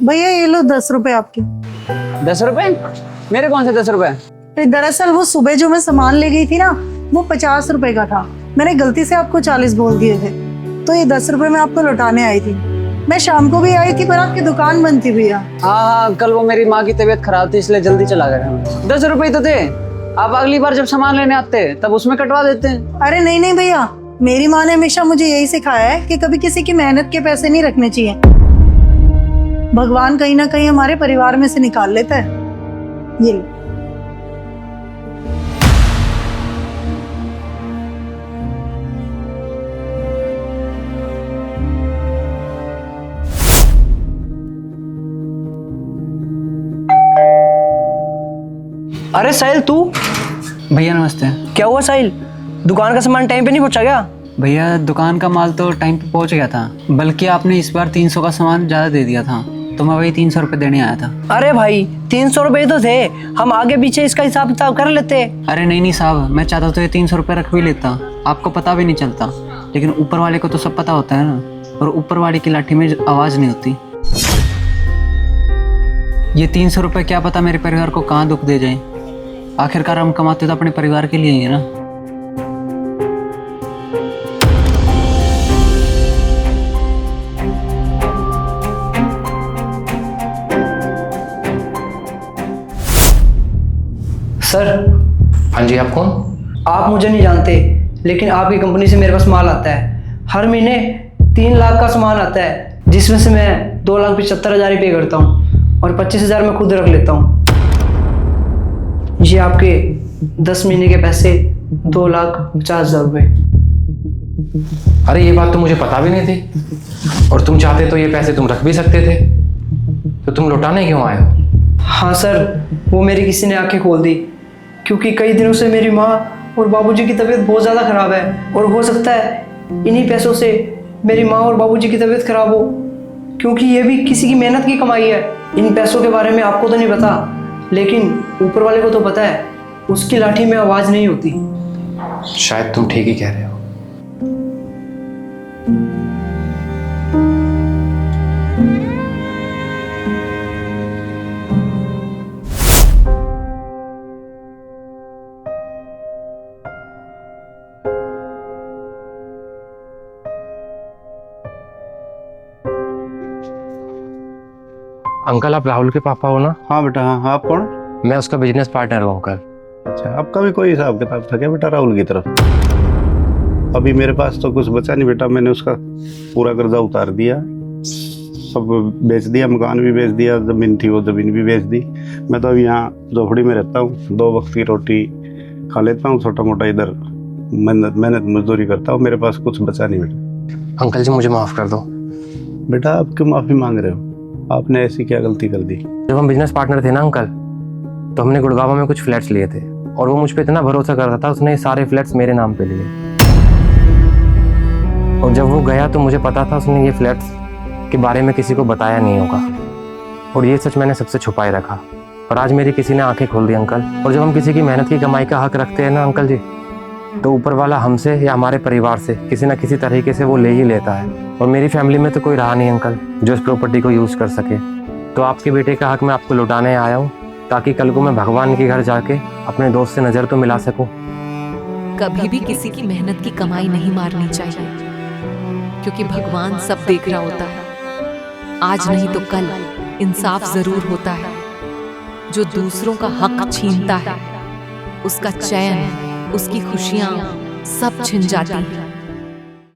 भैया ये लो 10 रुपए आपके। 10 रुपए? मेरे कौन से 10 रुपए? दरअसल वो सुबह जो मैं सामान ले गई थी ना, वो 50 रुपए का था। मैंने गलती से आपको 40 बोल दिए थे, तो ये 10 रुपए मैं आपको लौटाने आई थी। मैं शाम को भी आई थी पर आपकी दुकान बंद थी भैया। हाँ, कल वो मेरी माँ की तबीयत खराब थी इसलिए जल्दी चला गया मैं। 10 रुपए ही तो थे। आप अगली बार जब सामान लेने आते तब उसमें कटवा देते हैं। अरे नहीं नहीं भैया, मेरी माँ ने हमेशा मुझे यही सिखाया है कि कभी किसी की मेहनत के पैसे नहीं रखने चाहिए। भगवान कहीं ना कहीं हमारे परिवार में से निकाल लेता है। ये लो। अरे साहिल तू। भैया नमस्ते। क्या हुआ साहिल, दुकान का सामान टाइम पे नहीं पहुंचा क्या? भैया दुकान का माल तो टाइम पे पहुंच गया था, बल्कि आपने इस बार 300 का सामान ज्यादा दे दिया था, तो मैं वही 300 रुपए देने आया था। अरे भाई 300 रुपए तो थे, हम आगे पीछे इसका हिसाब किताब कर लेते। अरे नहीं साहब, मैं चाहता तो ये 300 रुपए रख भी लेता, आपको पता भी नहीं चलता, लेकिन ऊपर वाले को तो सब पता होता है ना, और ऊपर वाले की लाठी में आवाज नहीं होती। ये 300 रुपए क्या पता मेरे परिवार को कहाँ दुख दे जाए। आखिरकार हम कमाते तो अपने परिवार के लिए ही है ना। सर। हाँ जी, आप कौन? आप मुझे नहीं जानते, लेकिन आपकी कंपनी से मेरे पास माल आता है। हर महीने 3 लाख का सामान आता है, जिसमें से मैं 2,75,000 ही पे करता हूँ और 25,000 मैं खुद रख लेता हूँ। ये आपके 10 महीने के पैसे 2,50,000 रुपये। अरे ये बात तो मुझे पता भी नहीं थी, और तुम चाहते तो ये पैसे तुम रख भी सकते थे, तो तुम लौटाने क्यों आए हो? हाँ सर, वो मेरी किसी ने आंखें खोल दी, क्योंकि कई दिनों से मेरी माँ और बाबूजी की तबीयत बहुत ज़्यादा ख़राब है, और हो सकता है इन्हीं पैसों से मेरी माँ और बाबूजी की तबीयत ख़राब हो, क्योंकि ये भी किसी की मेहनत की कमाई है। इन पैसों के बारे में आपको तो नहीं पता, लेकिन ऊपर वाले को तो पता है। उसकी लाठी में आवाज़ नहीं होती। शायद तुम ठीक ही कह रहे हो। अंकल, आप राहुल के पापा हो ना? हाँ बेटा, हाँ। आप कौन? मैं उसका बिजनेस पार्टनर हूँ अंकल। अच्छा, आपका भी कोई हिसाब किताब था क्या बेटा राहुल की तरफ? अभी मेरे पास तो कुछ बचा नहीं बेटा, मैंने उसका पूरा कर्जा उतार दिया, सब बेच दिया, मकान भी बेच दिया, ज़मीन थी वो ज़मीन भी बेच दी। मैं तो अभी यहाँ झोपड़ी में रहता हूँ, 2 वक्त की रोटी खा लेता हूँ, छोटा मोटा इधर मेहनत मजदूरी करता हूँ। मेरे पास कुछ बचा नहीं बेटा। अंकल जी, मुझे माफ़ कर दो। बेटा आप क्यों माफ़ी मांग रहे हो? आपने ऐसी क्या गलती कर दी? जब हम बिजनेस पार्टनर थे ना अंकल, तो हमने गुड़गांव में कुछ फ्लैट्स लिए थे, और वो मुझ पे इतना भरोसा कर रहा था, उसने सारे फ्लैट्स मेरे नाम पे लिए। और जब वो गया तो मुझे पता था उसने ये फ्लैट्स के बारे में किसी को बताया नहीं होगा, और ये सच मैंने सबसे छुपाए रखा। और आज मेरी किसी ने आंखें खोल दी अंकल। और जब हम किसी की मेहनत की कमाई का हक रखते हैं ना अंकल जी, तो ऊपर वाला हमसे या हमारे परिवार से किसी न किसी तरीके से वो ले ही लेता है। और मेरी फैमिली में तो कोई रहा नहीं अंकल जो इस प्रॉपर्टी को यूज़ कर सके, तो आपके बेटे का हक मैं आपको लौटाने आया हूँ, ताकि कल को मैं भगवान के घर जाके अपने दोस्त से नज़र तो मिला सकूँ। कभी भी किसी की मेहनत की कमाई नहीं मारनी चाहिए, क्योंकि भगवान सब देख रहा होता है। आज नहीं तो कल इंसाफ जरूर होता है। जो दूसरों का हक छीनता है, उसका चैन, उसकी खुशियां सब छिन जाती हैं।